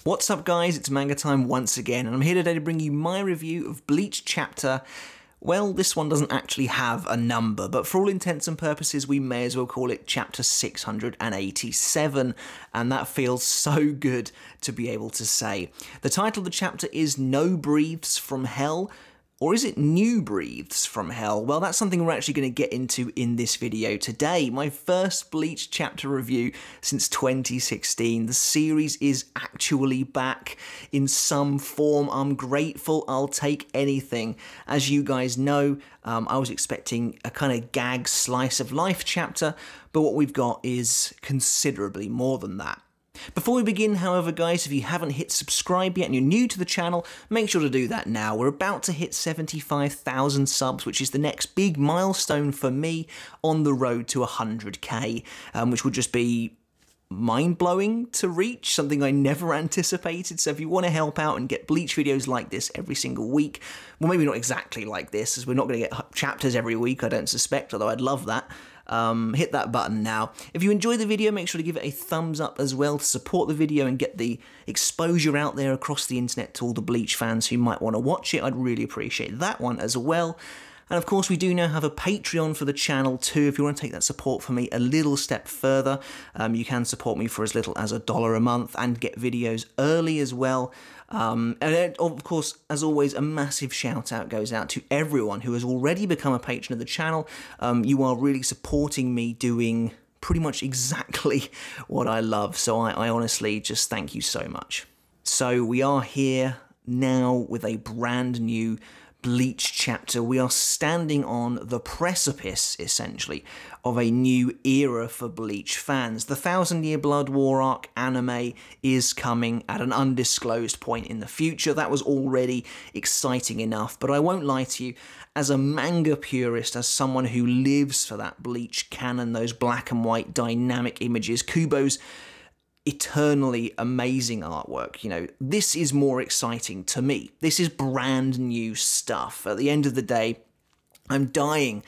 What's up guys, it's Manga Time once again, and I'm here today to bring you my review of Bleach chapter, well, this one doesn't actually have a number, but for all intents and purposes we may as well call it chapter 687, and that feels so good to be able to say. The title of the chapter is No Breaths from Hell, or is it New Breaths from Hell? Well, that's something we're actually going to get into in this video today. My first Bleach chapter review since 2016. The series is actually back in some form. I'm grateful. I'll take anything. As you guys know, I was expecting a kind of gag slice of life chapter, but what we've got is considerably more than that. Before we begin, however, guys, if you haven't hit subscribe yet and you're new to the channel, make sure to do that now. We're about to hit 75,000 subs, which is the next big milestone for me on the road to 100k, which will just be mind-blowing to reach, something I never anticipated. So if you want to help out and get Bleach videos like this every single week, well, maybe not exactly like this, as we're not going to get chapters every week, I don't suspect, although I'd love that. Hit that button now. If you enjoyed the video, make sure to give it a thumbs up as well to support the video and get the exposure out there across the internet to all the Bleach fans who might want to watch it. I'd really appreciate that one as well. And of course, we do now have a Patreon for the channel too. If you want to take that support for me a little step further, you can support me for as little as $1 a month and get videos early as well. And of course, as always, a massive shout out goes out to everyone who has already become a patron of the channel. You are really supporting me doing pretty much exactly what I love. So I honestly just thank you so much. So we are here now with a brand new Bleach chapter. We are standing on the precipice, essentially, of a new era for Bleach fans. The 1,000-Year Blood War arc anime is coming at an undisclosed point in the future. That was already exciting enough, but I won't lie to you, as a manga purist, as someone who lives for that Bleach canon, those black and white dynamic images, Kubo's eternally amazing artwork, you know, this is more exciting to me. This is brand new stuff. At the end of the day, I'm dying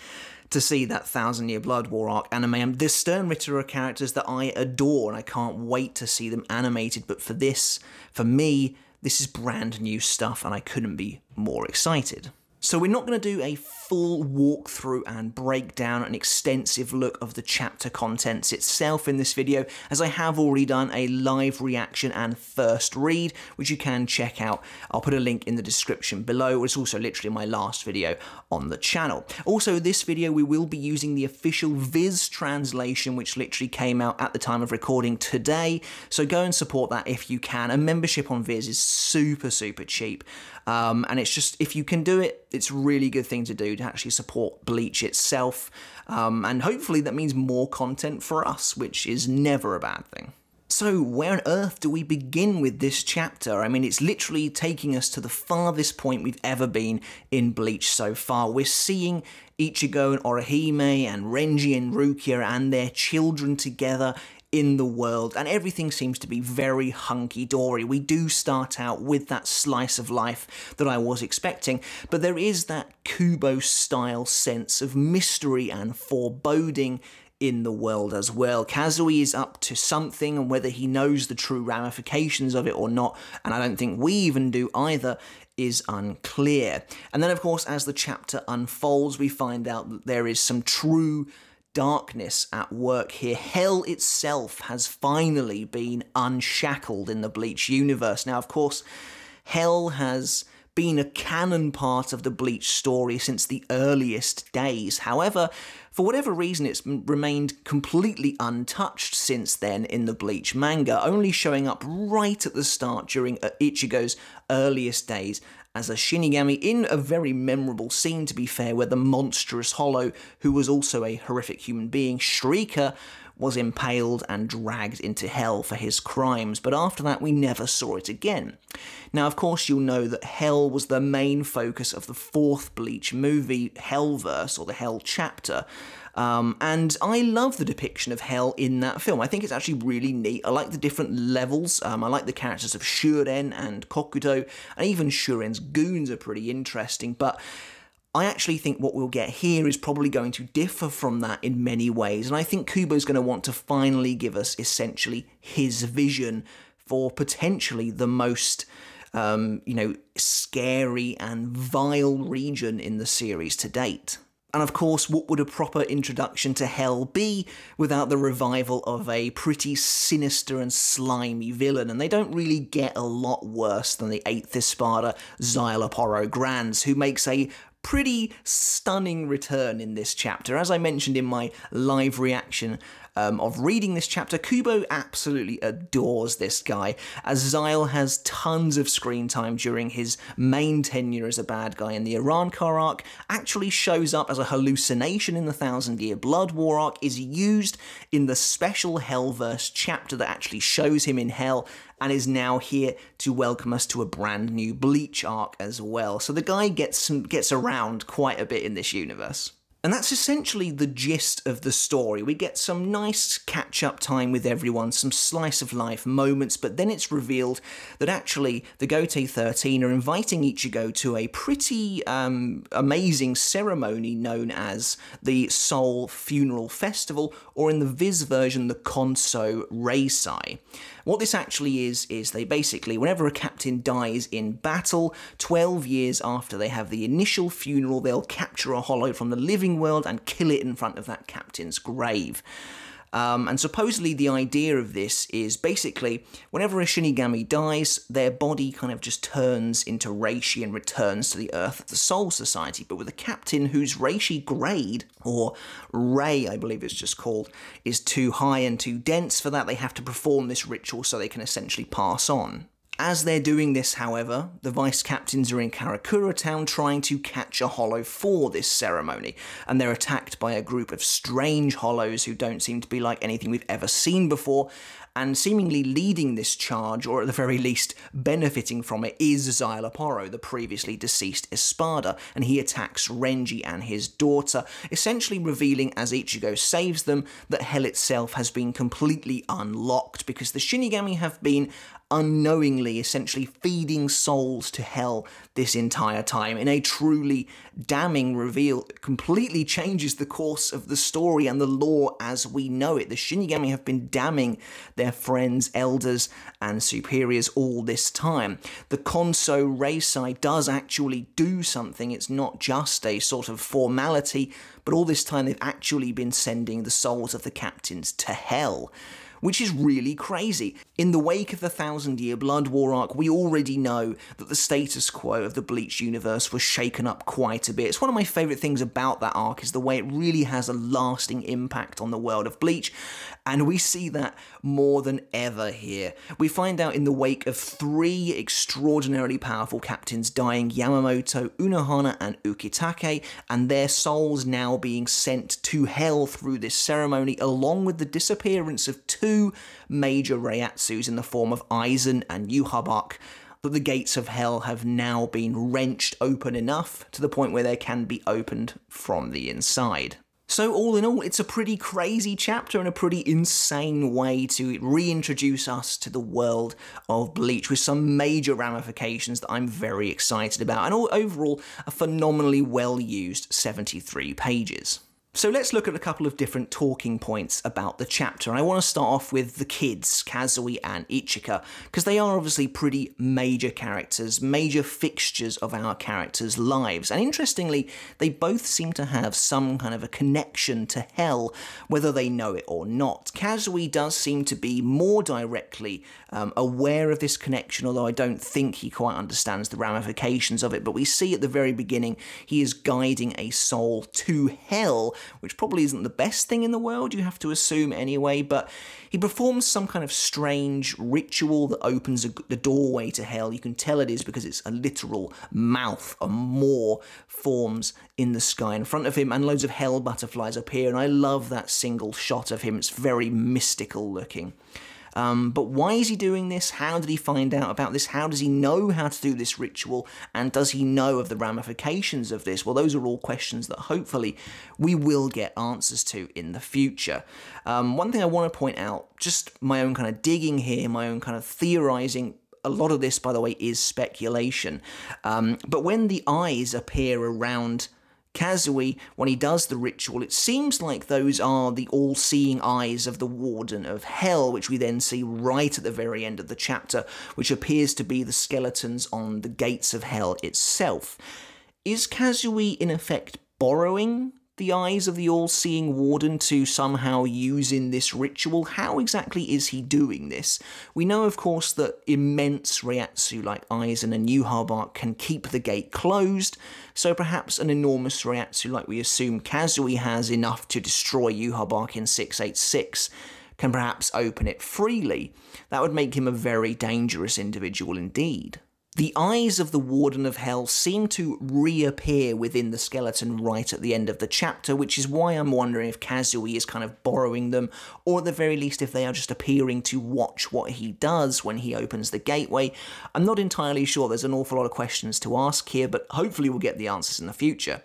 to see that 1,000-Year Blood War arc anime. The Stern Ritter are characters that I adore, and I can't wait to see them animated, but for this, for me, this is brand new stuff, and I couldn't be more excited. So we're not going to do a full walkthrough and breakdown, an extensive look of the chapter contents itself in this video, as I have already done a live reaction and first read, which you can check out. I'll put a link in the description below. It's also literally my last video on the channel. Also, this video we will be using the official Viz translation, which literally came out at the time of recording today, so go and support that if you can. A membership on Viz is super cheap, and it's just, if you can do it, it's a really good thing to do to actually support Bleach itself, and hopefully that means more content for us, which is never a bad thing. So where on earth do we begin with this chapter? I mean, it's literally taking us to the farthest point we've ever been in Bleach so far. We're seeing Ichigo and Orihime and Renji and Rukia and their children together in the world, and everything seems to be very hunky-dory. We do start out with that slice of life that I was expecting, but there is that Kubo-style sense of mystery and foreboding in the world as well. Kazui is up to something, and whether he knows the true ramifications of it or not, and I don't think we even do either, is unclear. And then, of course, as the chapter unfolds, we find out that there is some true darkness at work here. Hell itself has finally been unshackled in the Bleach universe. Now, of course, Hell has been a canon part of the Bleach story since the earliest days. However, for whatever reason, it's remained completely untouched since then in the Bleach manga, only showing up right at the start during Ichigo's earliest days as a Shinigami in a very memorable scene, to be fair, where the monstrous Hollow, who was also a horrific human being, Shrieker, was impaled and dragged into hell for his crimes, but after that we never saw it again. Now, of course, you'll know that Hell was the main focus of the fourth Bleach movie, Hellverse, or the Hell chapter, and I love the depiction of Hell in that film. I think it's actually really neat. I like the different levels. I like the characters of Shuren and Kokuto, and even Shuren's goons are pretty interesting, but I actually think what we'll get here is probably going to differ from that in many ways, and I think Kubo's going to want to finally give us essentially his vision for potentially the most scary and vile region in the series to date. And of course, what would a proper introduction to hell be without the revival of a pretty sinister and slimy villain? And they don't really get a lot worse than the 8th Espada, Szayelaporro Granz, who makes a pretty stunning return in this chapter. As I mentioned in my live reaction of reading this chapter, Kubo absolutely adores this guy, as Szayel has tons of screen time during his main tenure as a bad guy in the Arrancar arc, actually shows up as a hallucination in the Thousand Year Blood War arc, is used in the special Hellverse chapter that actually shows him in hell, and is now here to welcome us to a brand new Bleach arc as well. So the guy gets around quite a bit in this universe. And that's essentially the gist of the story. We get some nice catch-up time with everyone, some slice-of-life moments, but then it's revealed that actually the Gotei 13 are inviting Ichigo to a pretty amazing ceremony known as the Soul Funeral Festival, or in the Viz version, the Konso Reisai. What this actually is they basically, whenever a captain dies in battle, 12 years after they have the initial funeral, they'll capture a hollow from the living world and kill it in front of that captain's grave. And supposedly the idea of this is basically, whenever a Shinigami dies, their body kind of just turns into Reishi and returns to the Earth of the Soul Society. But with a captain whose Reishi grade, or Rei I believe it's just called, is too high and too dense for that, they have to perform this ritual so they can essentially pass on. As they're doing this, however, the vice-captains are in Karakura Town trying to catch a hollow for this ceremony, and they're attacked by a group of strange hollows who don't seem to be like anything we've ever seen before, and seemingly leading this charge, or at the very least benefiting from it, is Szayelaporro, the previously deceased Espada, and he attacks Renji and his daughter, essentially revealing as Ichigo saves them that hell itself has been completely unlocked, because the Shinigami have been unknowingly essentially feeding souls to hell this entire time in a truly damning reveal that completely changes the course of the story and the lore as we know it. The Shinigami have been damning their friends, elders, and superiors all this time. The Konso Reisai does actually do something. It's not just a sort of formality, but all this time they've actually been sending the souls of the captains to hell, which is really crazy. In the wake of the Thousand Year Blood War arc, we already know that the status quo of the Bleach universe was shaken up quite a bit. It's one of my favourite things about that arc is the way it really has a lasting impact on the world of Bleach, and we see that more than ever here. We find out in the wake of 3 extraordinarily powerful captains dying, Yamamoto, Unohana, and Ukitake, and their souls now being sent to hell through this ceremony, along with the disappearance of 2 major Reiatsus in the form of Aizen and Yhwach, that the gates of hell have now been wrenched open enough to the point where they can be opened from the inside. So all in all, it's a pretty crazy chapter and a pretty insane way to reintroduce us to the world of Bleach, with some major ramifications that I'm very excited about, and overall a phenomenally well-used 73 pages. So let's look at a couple of different talking points about the chapter. And I want to start off with the kids, Kazui and Ichika, because they are obviously pretty major characters, major fixtures of our characters' lives. And interestingly, they both seem to have some kind of a connection to hell, whether they know it or not. Kazui does seem to be more directly aware of this connection, although I don't think he quite understands the ramifications of it. But we see at the very beginning, he is guiding a soul to hell, which probably isn't the best thing in the world, you have to assume anyway, but he performs some kind of strange ritual that opens the doorway to hell. You can tell it is because it's a literal mouth, a maw forms in the sky in front of him, and loads of hell butterflies appear, and I love that single shot of him. It's very mystical looking. But why is he doing this? How did he find out about this? How does he know how to do this ritual? And does he know of the ramifications of this? Well, those are all questions that hopefully we will get answers to in the future. One thing I want to point out, just my own kind of digging here, my own kind of theorizing. A lot of this, by the way, is speculation. But when the eyes appear around Kazui, when he does the ritual, it seems like those are the all-seeing eyes of the Warden of Hell, which we then see right at the very end of the chapter, which appears to be the skeletons on the gates of Hell itself. Is Kazui, in effect, borrowing the eyes of the all-seeing Warden to somehow use in this ritual? How exactly is he doing this? We know, of course, that immense Reiatsu like Aizen and Yhwach can keep the gate closed, so perhaps an enormous Reiatsu like we assume Kazui has, enough to destroy Yhwach in 686, can perhaps open it freely. That would make him a very dangerous individual indeed. The eyes of the Warden of Hell seem to reappear within the skeleton right at the end of the chapter, which is why I'm wondering if Kazui is kind of borrowing them, or at the very least if they are just appearing to watch what he does when he opens the gateway. I'm not entirely sure. There's an awful lot of questions to ask here, but hopefully we'll get the answers in the future.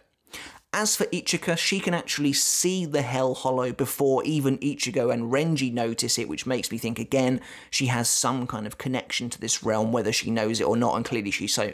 As for Ichika, she can actually see the Hell Hollow before even Ichigo and Renji notice it, which makes me think, again, she has some kind of connection to this realm, whether she knows it or not, and clearly she so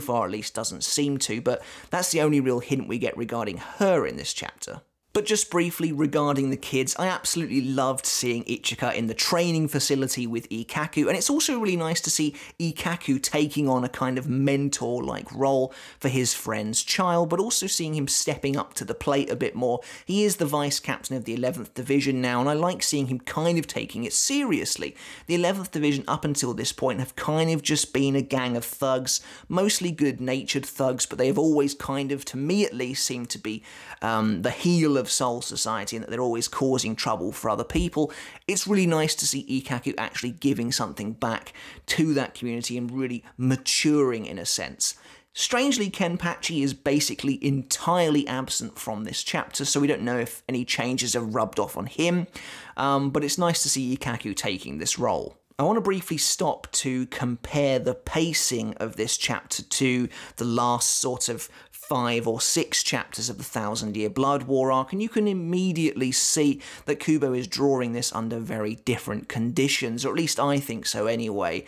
far at least doesn't seem to, but that's the only real hint we get regarding her in this chapter. But just briefly regarding the kids, I absolutely loved seeing Ichika in the training facility with Ikkaku, and it's also really nice to see Ikkaku taking on a kind of mentor-like role for his friend's child, but also seeing him stepping up to the plate a bit more. He is the vice captain of the 11th Division now, and I like seeing him kind of taking it seriously. The 11th Division up until this point have kind of just been a gang of thugs, mostly good-natured thugs, but they have always kind of, to me at least, seemed to be the heel of Soul Society, and that they're always causing trouble for other people. It's really nice to see Ikkaku actually giving something back to that community and really maturing in a sense. Strangely, Kenpachi is basically entirely absent from this chapter, so we don't know if any changes have rubbed off on him, but it's nice to see Ikkaku taking this role. I want to briefly stop to compare the pacing of this chapter to the last sort of 5 or 6 chapters of the Thousand Year Blood War arc, and you can immediately see that Kubo is drawing this under very different conditions, or at least I think so anyway.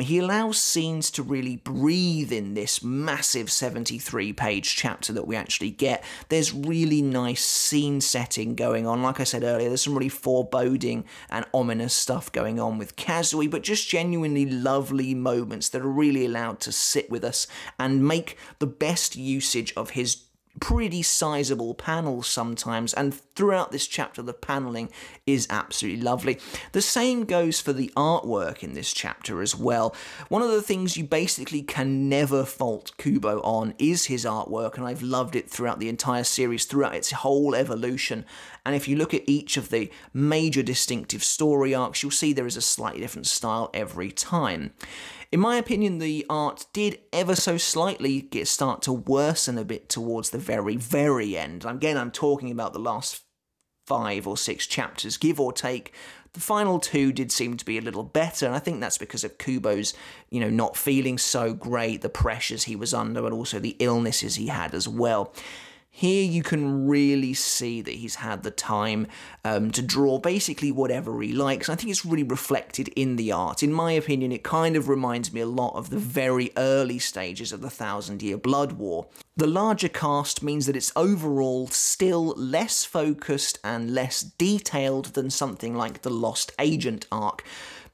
He allows scenes to really breathe in this massive 73-page chapter that we actually get. There's really nice scene setting going on. Like I said earlier, there's some really foreboding and ominous stuff going on with Kazui, but just genuinely lovely moments that are really allowed to sit with us and make the best usage of his pretty sizable panels sometimes, and throughout this chapter the paneling is absolutely lovely. The same goes for the artwork in this chapter as well. One of the things you basically can never fault Kubo on is his artwork, and I've loved it throughout the entire series, throughout its whole evolution. And if you look at each of the major distinctive story arcs, you'll see there is a slightly different style every time. In my opinion, the art did ever so slightly start to worsen a bit towards the very, very end. Again, I'm talking about the last 5 or 6 chapters, give or take. The final 2 did seem to be a little better, and I think that's because of Kubo's, not feeling so great, the pressures he was under, and also the illnesses he had as well. Here you can really see that he's had the time to draw basically whatever he likes. I think it's really reflected in the art. In my opinion, it kind of reminds me a lot of the very early stages of the Thousand Year Blood War. The larger cast means that it's overall still less focused and less detailed than something like the Lost Agent arc.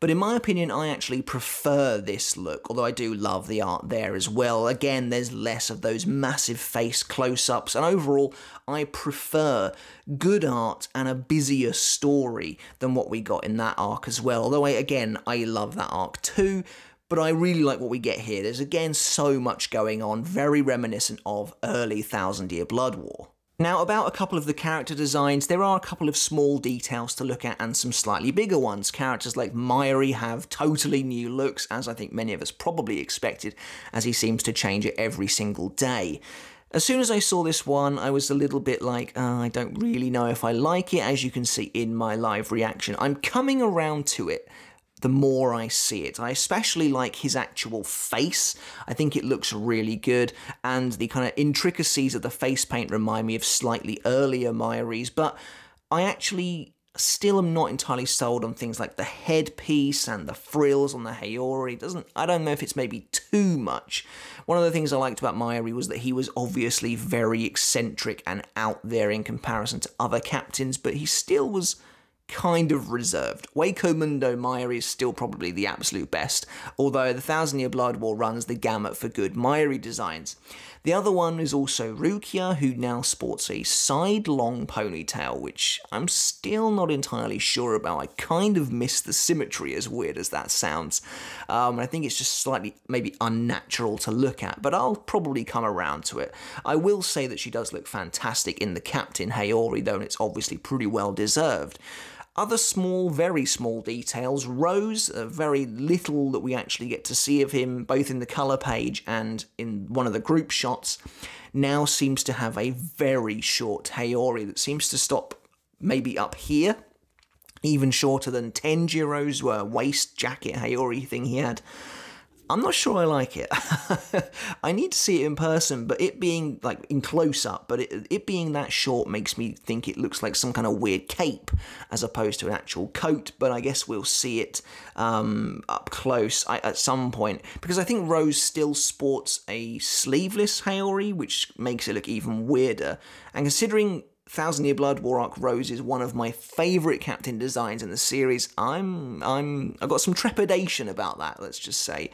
But in my opinion, I actually prefer this look, although I do love the art there as well. Again, there's less of those massive face close-ups, and overall, I prefer good art and a busier story than what we got in that arc as well. Although, I love that arc too, but I really like what we get here. There's, again, so much going on, very reminiscent of early Thousand Year Blood War. Now, about a couple of the character designs, there are a couple of small details to look at and some slightly bigger ones. Characters like Mayuri have totally new looks, as I think many of us probably expected, as he seems to change it every single day. As soon as I saw this one, I was a little bit like, I don't really know if I like it, as you can see in my live reaction. I'm coming around to it the more I see it. I especially like his actual face. I think it looks really good, and the kind of intricacies of the face paint remind me of slightly earlier Mayuri's, but I actually Still am not entirely sold on things like the headpiece and the frills on the Haori. I don't know if it's maybe too much. One of the things I liked about Mayuri was that he was obviously very eccentric and out there in comparison to other captains, but he still was kind of reserved. Hueco Mundo Mayuri is still probably the absolute best, although the Thousand Year Blood War runs the gamut for good Mayuri designs. The other one is also Rukia, who now sports a side-long ponytail, which I'm still not entirely sure about. I kind of miss the symmetry, as weird as that sounds. I think it's just slightly, maybe unnatural to look at, but I'll probably come around to it. I will say that she does look fantastic in the Captain Haori, though, and it's obviously pretty well deserved. Other small, very small details. Rose, very little that we actually get to see of him, both in the colour page and in one of the group shots, now seems to have a very short Haori that seems to stop maybe up here, even shorter than Tenjiro's waist jacket Haori thing he had. I'm not sure I like it. I need to see it in person, but it being like in close-up, but it being that short makes me think it looks like some kind of weird cape as opposed to an actual coat, but I guess we'll see it up close at some point, because I think Rose still sports a sleeveless Haori, which makes it look even weirder, and considering Thousand Year Blood War Arc Rose is one of my favourite captain designs in the series, I've got some trepidation about that, let's just say.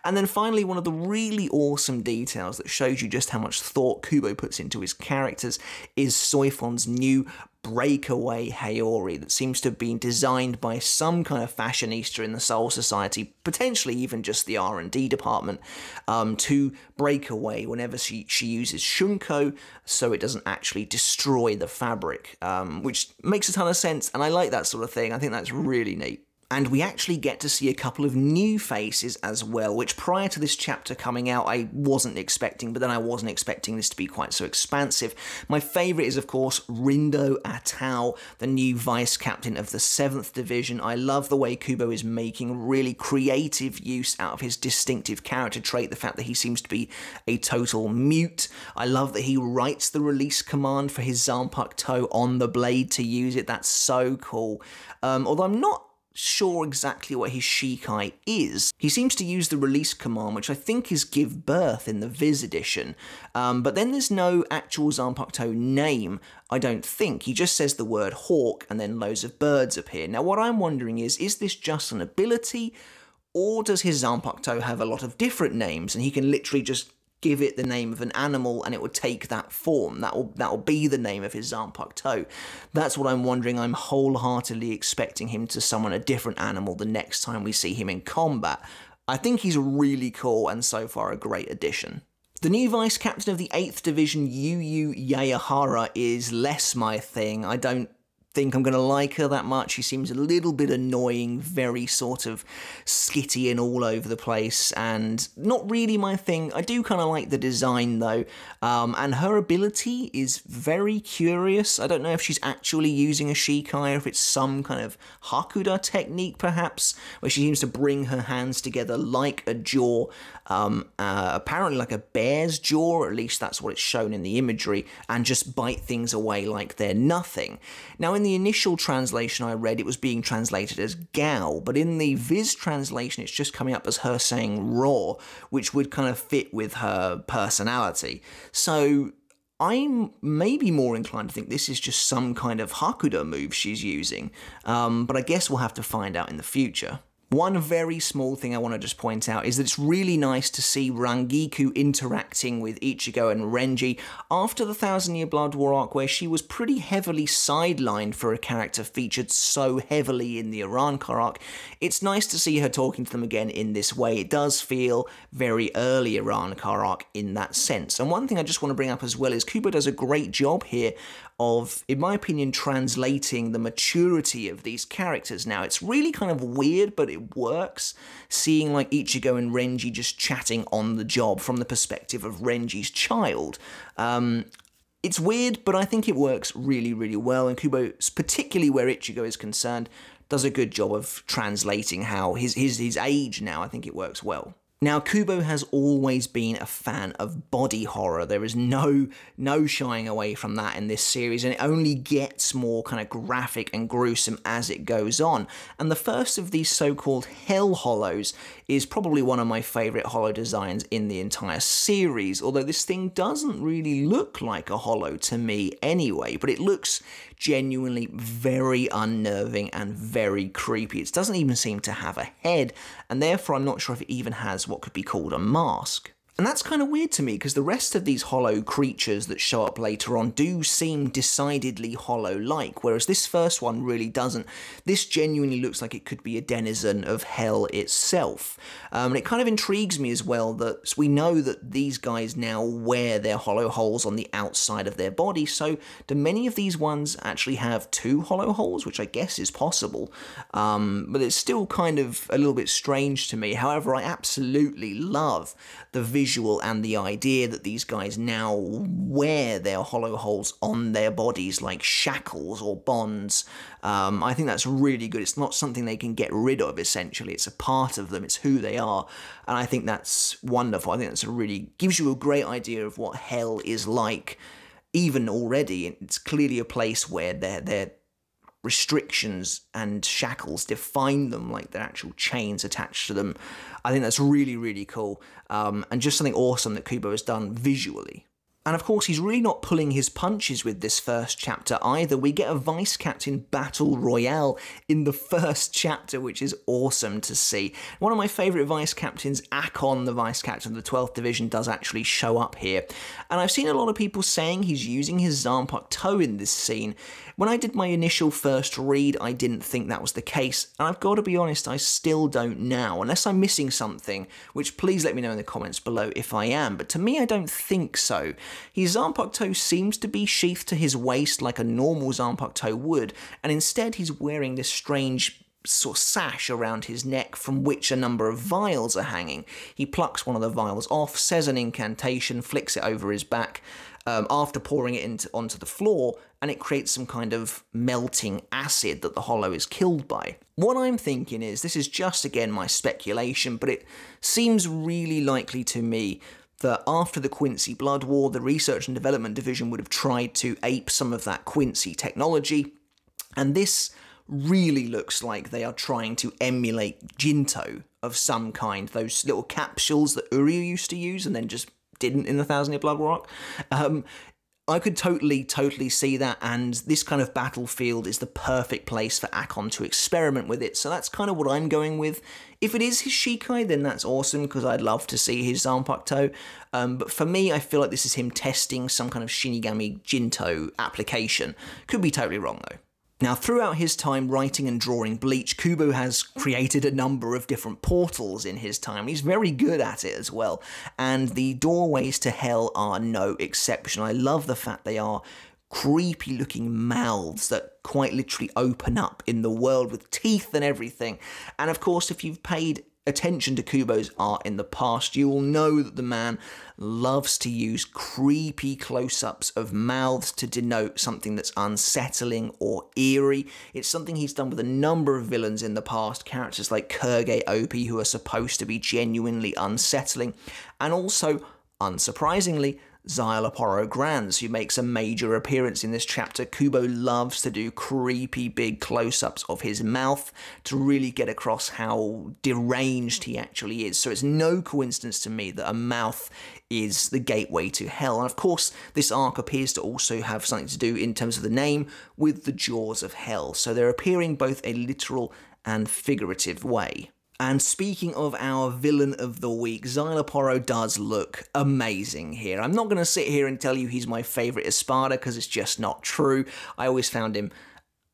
And then finally, one of the really awesome details that shows you just how much thought Kubo puts into his characters is Soifon's new breakaway Haori that seems to have been designed by some kind of fashionista in the Soul Society, potentially even just the R&D department, to break away whenever she uses Shunko, so it doesn't actually destroy the fabric, which makes a ton of sense, and I like that sort of thing. I think that's really neat. And we actually get to see a couple of new faces as well, which prior to this chapter coming out I wasn't expecting, but then I wasn't expecting this to be quite so expansive. My favourite is, of course, Rindo Atao, the new vice captain of the 7th Division. I love the way Kubo is making really creative use out of his distinctive character trait, the fact that he seems to be a total mute. I love that he writes the release command for his Zanpakuto on the blade to use it. That's so cool. Although I'm not sure exactly what his Shikai is. He seems to use the release command, which I think is Give Birth in the Viz edition, but then there's no actual Zanpakuto name, I don't think. He just says the word hawk and then loads of birds appear. Now what I'm wondering is this just an ability, or does his Zanpakuto have a lot of different names and he can literally just give it the name of an animal and it would take that form? That'll be the name of his Zanpakuto. That's what I'm wondering. I'm wholeheartedly expecting him to summon a different animal the next time we see him in combat. I think he's really cool and so far a great addition. The new vice captain of the 8th Division, Yu Yayahara, is less my thing. I don't think I'm going to like her that much. She seems a little bit annoying, very sort of skitty and all over the place, and not really my thing. I do kind of like the design though, and her ability is very curious. I don't know if she's actually using a Shikai or if it's some kind of Hakuda technique perhaps, where she seems to bring her hands together like a jaw, apparently like a bear's jaw, or at least that's what it's shown in the imagery, and just bite things away like they're nothing. Now in the initial translation I read, it was being translated as Gao, but in the Viz translation it's just coming up as her saying raw, which would kind of fit with her personality. So I'm maybe more inclined to think this is just some kind of Hakuda move she's using, but I guess we'll have to find out in the future. One very small thing I want to just point out is that it's really nice to see Rangiku interacting with Ichigo and Renji after the Thousand Year Blood War arc, where she was pretty heavily sidelined for a character featured so heavily in the Arrancar arc. It's nice to see her talking to them again in this way. It does feel very early Arrancar arc in that sense. And one thing I just want to bring up as well is Kubo does a great job here of, in my opinion, translating the maturity of these characters. Now, it's really kind of weird, but it works, seeing like Ichigo and Renji just chatting on the job from the perspective of Renji's child. It's weird, but I think it works really, really well, and Kubo, particularly where Ichigo is concerned, does a good job of translating how his age now. I think it works well. Now, Kubo has always been a fan of body horror. There is no shying away from that in this series, and it only gets more kind of graphic and gruesome as it goes on. And the first of these so-called Hell Hollows is probably one of my favourite hollow designs in the entire series, although this thing doesn't really look like a hollow to me anyway, but it looks genuinely very unnerving and very creepy. It doesn't even seem to have a head, and therefore I'm not sure if it even has what could be called a mask. And that's kind of weird to me, because the rest of these hollow creatures that show up later on do seem decidedly hollow-like, whereas this first one really doesn't. This genuinely looks like it could be a denizen of hell itself. And it kind of intrigues me as well that we know that these guys now wear their hollow holes on the outside of their body, so do many of these ones actually have two hollow holes, which I guess is possible, but it's still kind of a little bit strange to me. However, I absolutely love the visual and the idea that these guys now wear their hollow holes on their bodies like shackles or bonds. I think that's really good. It's not something they can get rid of, essentially. It's a part of them. It's who they are. And I think that's wonderful. I think that's gives you a great idea of what hell is like, even already. It's clearly a place where their restrictions and shackles define them, like their actual chains attached to them. I think that's really, really cool, and just something awesome that Kubo has done visually. And of course, he's really not pulling his punches with this first chapter either. We get a Vice Captain Battle Royale in the first chapter, which is awesome to see. One of my favourite Vice Captains, Akon, the Vice Captain of the 12th Division, does actually show up here. And I've seen a lot of people saying he's using his Zanpakuto in this scene. When I did my initial first read, I didn't think that was the case, and I've got to be honest, I still don't now, unless I'm missing something, which please let me know in the comments below if I am, but to me I don't think so. His Zanpakuto seems to be sheathed to his waist like a normal Zanpakuto would, and instead he's wearing this strange sort of sash around his neck from which a number of vials are hanging. He plucks one of the vials off, says an incantation, flicks it over his back, after pouring it onto the floor, and it creates some kind of melting acid that the hollow is killed by. What I'm thinking is, this is just again my speculation, but it seems really likely to me that after the Quincy Blood War, the Research and Development Division would have tried to ape some of that Quincy technology, and this really looks like they are trying to emulate Jinto of some kind, those little capsules that Uryu used to use and then just didn't in the Thousand Year Blood War arc. I could totally see that, and this kind of battlefield is the perfect place for Akon to experiment with it, so that's kind of what I'm going with. If it is his Shikai, then that's awesome, because I'd love to see his Zanpakuto, but for me, I feel like this is him testing some kind of Shinigami Jinto application. Could be totally wrong, though. Now, throughout his time writing and drawing Bleach, Kubo has created a number of different portals in his time. He's very good at it as well, and the doorways to hell are no exception. I love the fact they are creepy looking mouths that quite literally open up in the world with teeth and everything. And of course, if you've paid attention to Kubo's art in the past, you will know that the man loves to use creepy close-ups of mouths to denote something that's unsettling or eerie. It's something he's done with a number of villains in the past, characters like Kurge Opie, who are supposed to be genuinely unsettling, and also, unsurprisingly, Szayelaporro Granz, who makes a major appearance in this chapter. Kubo loves to do creepy big close-ups of his mouth to really get across how deranged he actually is. So it's no coincidence to me that a mouth is the gateway to hell. And of course, this arc appears to also have something to do, in terms of the name, with the jaws of hell. So they're appearing both a literal and figurative way. And speaking of our villain of the week, Szayelaporro does look amazing here. I'm not going to sit here and tell you he's my favourite Espada, because it's just not true. I always found him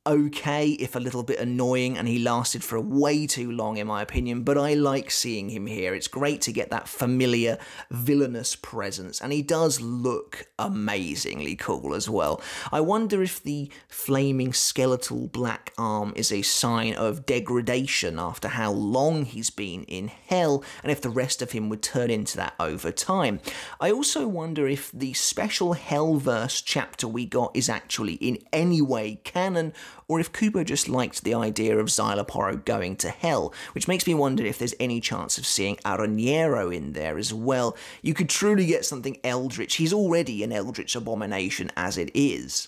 okay, if a little bit annoying, and he lasted for way too long in my opinion, but I like seeing him here. It's great to get that familiar villainous presence, and he does look amazingly cool as well. I wonder if the flaming skeletal black arm is a sign of degradation after how long he's been in hell, and if the rest of him would turn into that over time. I also wonder if the special Hellverse chapter we got is actually in any way canon, or if Kubo just liked the idea of Xyloporo going to hell, which makes me wonder if there's any chance of seeing Aranero in there as well. You could truly get something eldritch. He's already an eldritch abomination as it is.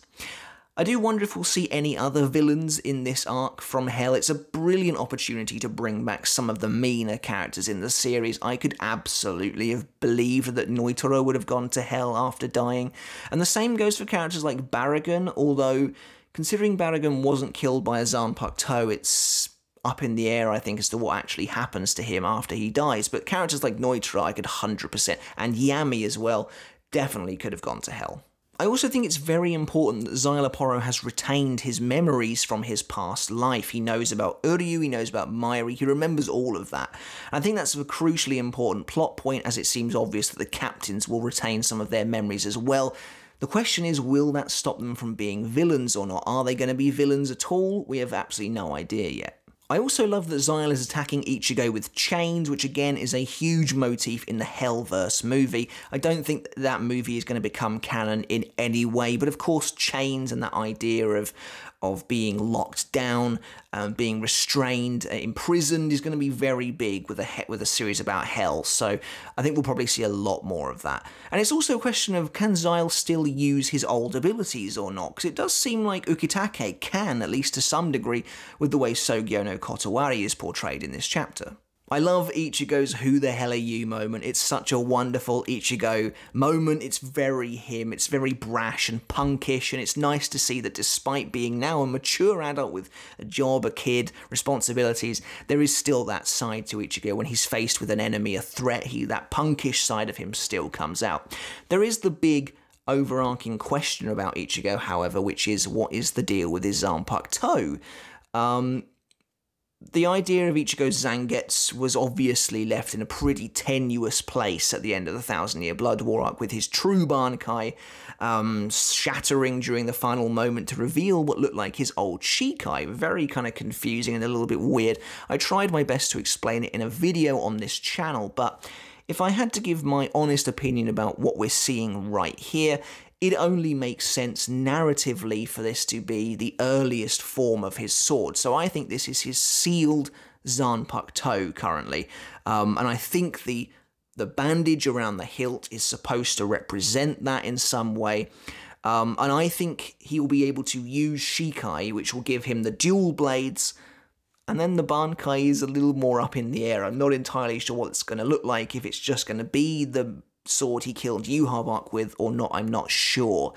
I do wonder if we'll see any other villains in this arc from Hell. It's a brilliant opportunity to bring back some of the meaner characters in the series. I could absolutely have believed that Noitoro would have gone to Hell after dying. And the same goes for characters like Baragon, although considering Baragon wasn't killed by a Zanpakuto, it's up in the air, I think, as to what actually happens to him after he dies. But characters like Noitoro, I could 100%, and Yami as well, definitely could have gone to Hell. I also think it's very important that Xyloporo has retained his memories from his past life. He knows about Uryu, he knows about Mairi, he remembers all of that. And I think that's a crucially important plot point, as it seems obvious that the captains will retain some of their memories as well. The question is, will that stop them from being villains or not? Are they going to be villains at all? We have absolutely no idea yet. I also love that Xyl is attacking Ichigo with chains, which again is a huge motif in the Hellverse movie. I don't think that movie is going to become canon in any way, but of course chains and that idea of being locked down, being restrained, imprisoned is going to be very big with a series about hell, so I think we'll probably see a lot more of that. And it's also a question of, can Xyl still use his old abilities or not? Because it does seem like Ukitake can, at least to some degree, with the way Sogyo no Kotowari is portrayed in this chapter. I love Ichigo's "who the hell are you" moment. It's such a wonderful Ichigo moment. It's very him. It's very brash and punkish, and it's nice to see that despite being now a mature adult with a job, a kid, responsibilities, there is still that side to Ichigo. When he's faced with an enemy, a threat, that punkish side of him still comes out. There is the big overarching question about Ichigo, however, which is, what is the deal with his Zanpakuto? The idea of Ichigo's Zangetsu was obviously left in a pretty tenuous place at the end of the Thousand Year Blood War arc, with his true Bankai shattering during the final moment to reveal what looked like his old Shikai. Very kind of confusing and a little bit weird. I tried my best to explain it in a video on this channel, but if I had to give my honest opinion about what we're seeing right here, it only makes sense narratively for this to be the earliest form of his sword. So I think this is his sealed Zanpakuto currently. And I think the bandage around the hilt is supposed to represent that in some way. And I think he will be able to use Shikai, which will give him the dual blades. And then the Bankai is a little more up in the air. I'm not entirely sure what it's going to look like, if it's just going to be the sword he killed Yhwach with or not, I'm not sure.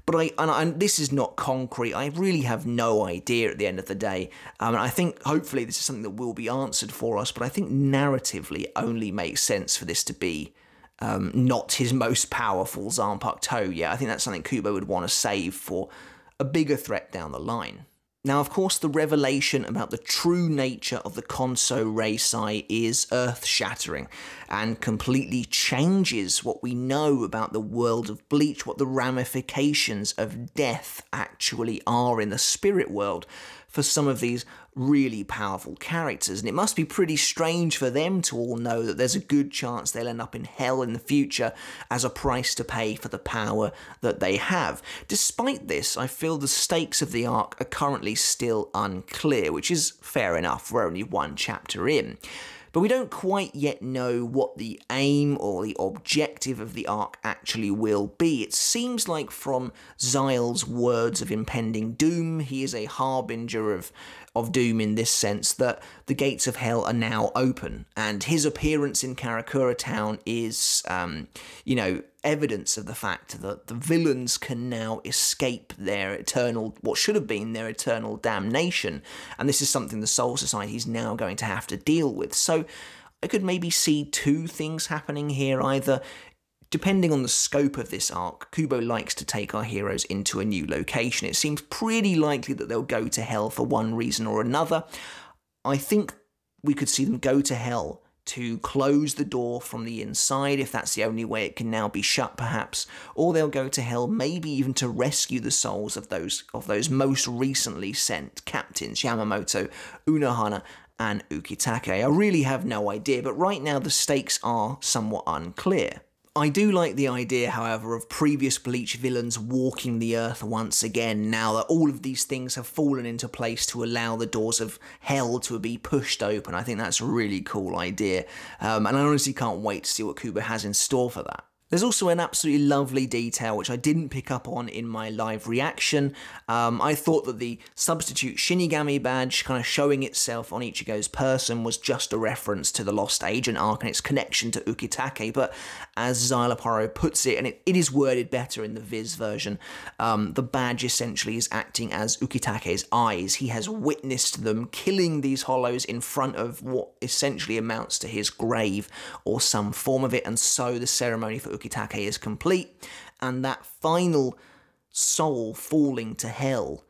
But and this is not concrete, I really have no idea at the end of the day. And I think hopefully this is something that will be answered for us, but I think narratively it only makes sense for this to be not his most powerful Zanpakuto yet. I think that's something Kubo would want to save for a bigger threat down the line. Now, of course, the revelation about the true nature of the Konso Reisai is earth-shattering and completely changes what we know about the world of Bleach, what the ramifications of death actually are in the spirit world for some of these really powerful characters. And it must be pretty strange for them to all know that there's a good chance they'll end up in hell in the future as a price to pay for the power that they have. Despite this, I feel the stakes of the arc are currently still unclear, which is fair enough, we're only one chapter in. But we don't quite yet know what the aim or the objective of the arc actually will be. It seems like from Xyl's words of impending doom, he is a harbinger of doom in this sense, that the gates of hell are now open, and his appearance in Karakura town is, evidence of the fact that the villains can now escape their eternal, what should have been their eternal damnation, and this is something the Soul Society is now going to have to deal with. So I could maybe see two things happening here. Either, depending on the scope of this arc, Kubo likes to take our heroes into a new location. It seems pretty likely that they'll go to hell for one reason or another. I think we could see them go to hell to close the door from the inside, if that's the only way it can now be shut perhaps, or they'll go to hell maybe even to rescue the souls of those most recently sent captains, Yamamoto, Unohana, and Ukitake. I really have no idea, but right now the stakes are somewhat unclear. I do like the idea, however, of previous Bleach villains walking the Earth once again, now that all of these things have fallen into place to allow the doors of hell to be pushed open. I think that's a really cool idea, and I honestly can't wait to see what Kubo has in store for that. There's also an absolutely lovely detail which I didn't pick up on in my live reaction. I thought that the substitute Shinigami badge kind of showing itself on Ichigo's person was just a reference to the Lost Agent arc and its connection to Ukitake, but as Szayelaporro puts it, and it is worded better in the Viz version, the badge essentially is acting as Ukitake's eyes. He has witnessed them killing these hollows in front of what essentially amounts to his grave or some form of it, and so the ceremony for Ukitake is complete, and that final soul falling to hell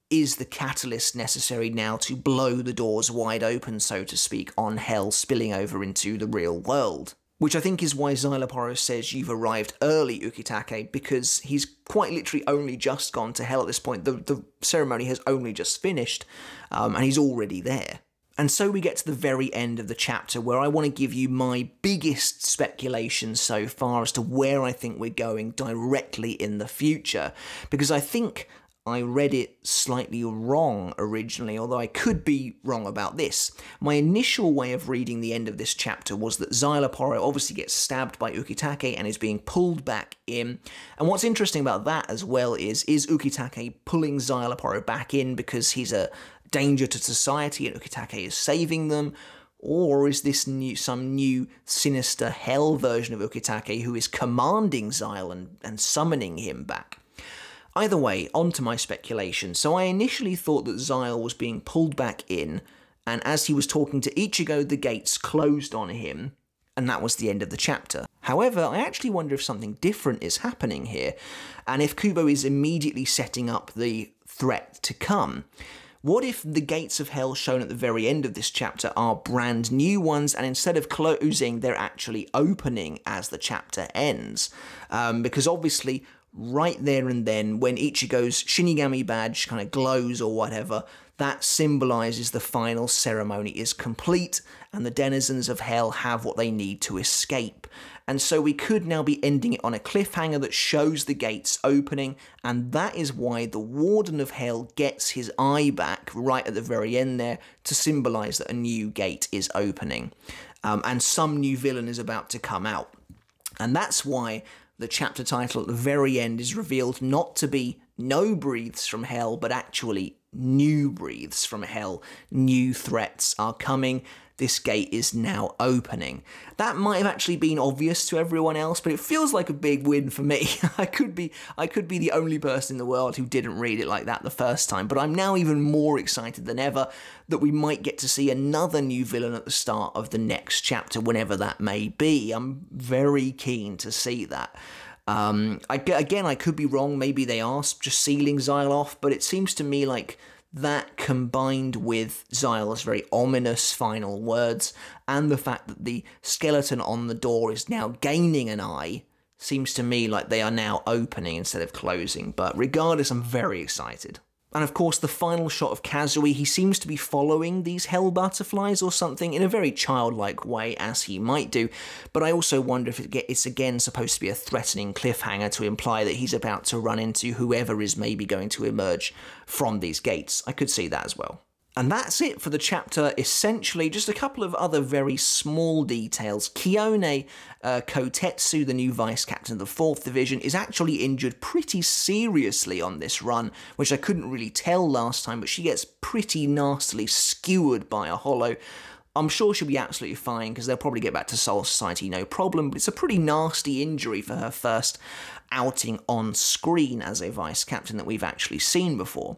is the catalyst necessary now to blow the doors wide open, so to speak, on hell, spilling over into the real world. Which I think is why Szayelaporro says you've arrived early, Ukitake, because he's quite literally only just gone to hell at this point. The ceremony has only just finished, and he's already there. And so we get to the very end of the chapter, where I want to give you my biggest speculation so far as to where I think we're going directly in the future, because I think I read it slightly wrong originally, although I could be wrong about this. My initial way of reading the end of this chapter was that Szayelaporro obviously gets stabbed by Ukitake and is being pulled back in. And what's interesting about that as well is Ukitake pulling Szayelaporro back in because he's a danger to society and Ukitake is saving them? Or is this some new sinister hell version of Ukitake who is commanding Szayel and summoning him back? Either way, on to my speculation. So I initially thought that Szayel was being pulled back in, and as he was talking to Ichigo, the gates closed on him, and that was the end of the chapter. However, I actually wonder if something different is happening here, and if Kubo is immediately setting up the threat to come. What if the gates of hell shown at the very end of this chapter are brand new ones, and instead of closing, they're actually opening as the chapter ends? Because obviously, right there and then, when Ichigo's Shinigami badge kind of glows or whatever, that symbolises the final ceremony is complete, and the denizens of hell have what they need to escape. And so we could now be ending it on a cliffhanger that shows the gates opening, and that is why the Warden of Hell gets his eye back right at the very end there to symbolise that a new gate is opening, and some new villain is about to come out. And that's why the chapter title at the very end is revealed not to be No Breathes from Hell, but actually New Breathes from Hell. New threats are coming. This gate is now opening. That might have actually been obvious to everyone else, but it feels like a big win for me. I could be the only person in the world who didn't read it like that the first time, but I'm now even more excited than ever that we might get to see another new villain at the start of the next chapter, whenever that may be. I'm very keen to see that. Again, I could be wrong. Maybe they are just sealing Szayel off, but it seems to me like that, combined with Szayel's very ominous final words, and the fact that the skeleton on the door is now gaining an eye, seems to me like they are now opening instead of closing. But regardless, I'm very excited. And of course, the final shot of Kazui, he seems to be following these hell butterflies or something in a very childlike way, as he might do, but I also wonder if it's again supposed to be a threatening cliffhanger to imply that he's about to run into whoever is maybe going to emerge from these gates. I could see that as well. And that's it for the chapter, essentially. Just a couple of other very small details. Kiyone Kotetsu, the new vice captain of the 4th Division, is actually injured pretty seriously on this run, which I couldn't really tell last time, but she gets pretty nastily skewered by a hollow. I'm sure she'll be absolutely fine, because they'll probably get back to Soul Society no problem, but it's a pretty nasty injury for her first outing on screen as a vice captain that we've actually seen before.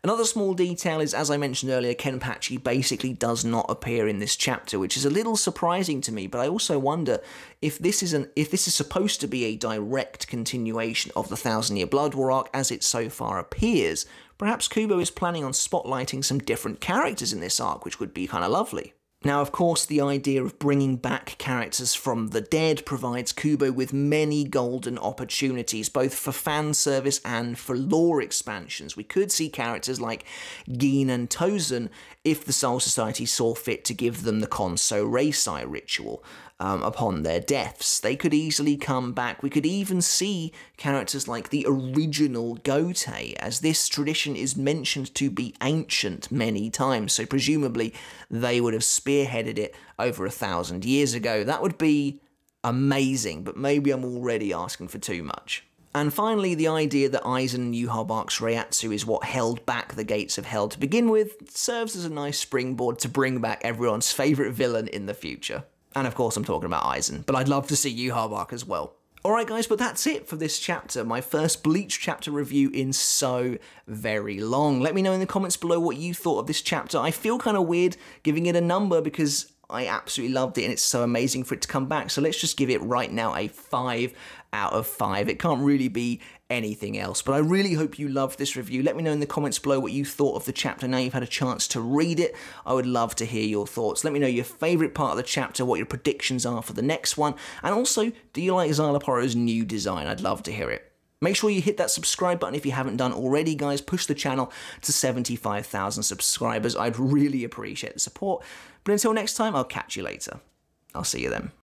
Another small detail is, as I mentioned earlier, Kenpachi basically does not appear in this chapter, which is a little surprising to me, but I also wonder if this is supposed to be a direct continuation of the Thousand Year Blood War arc, as it so far appears. Perhaps Kubo is planning on spotlighting some different characters in this arc, which would be kind of lovely. Now, of course, the idea of bringing back characters from the dead provides Kubo with many golden opportunities, both for fan service and for lore expansions. We could see characters like Gin and Tozen if the Soul Society saw fit to give them the Konso Reisai ritual upon their deaths. They could easily come back. We could even see characters like the original Gotei, as this tradition is mentioned to be ancient many times, so presumably they would have spearheaded it over 1,000 years ago. That would be amazing, but maybe I'm already asking for too much. And finally, the idea that Aizen Yhwach's Reiatsu is what held back the Gates of Hell to begin with serves as a nice springboard to bring back everyone's favourite villain in the future. And of course I'm talking about Aizen, but I'd love to see Yhwach as well. Alright guys, but that's it for this chapter, my first Bleach chapter review in so very long. Let me know in the comments below what you thought of this chapter. I feel kind of weird giving it a number because I absolutely loved it and it's so amazing for it to come back, so let's just give it right now a 5 out of 5. It can't really be anything else, but I really hope you loved this review. Let me know in the comments below what you thought of the chapter now you've had a chance to read it. I would love to hear your thoughts. Let me know your favourite part of the chapter, what your predictions are for the next one, and also, do you like Szayelaporro's new design? I'd love to hear it. Make sure you hit that subscribe button if you haven't done already, guys. Push the channel to 75,000 subscribers. I'd really appreciate the support. But until next time, I'll catch you later. I'll see you then.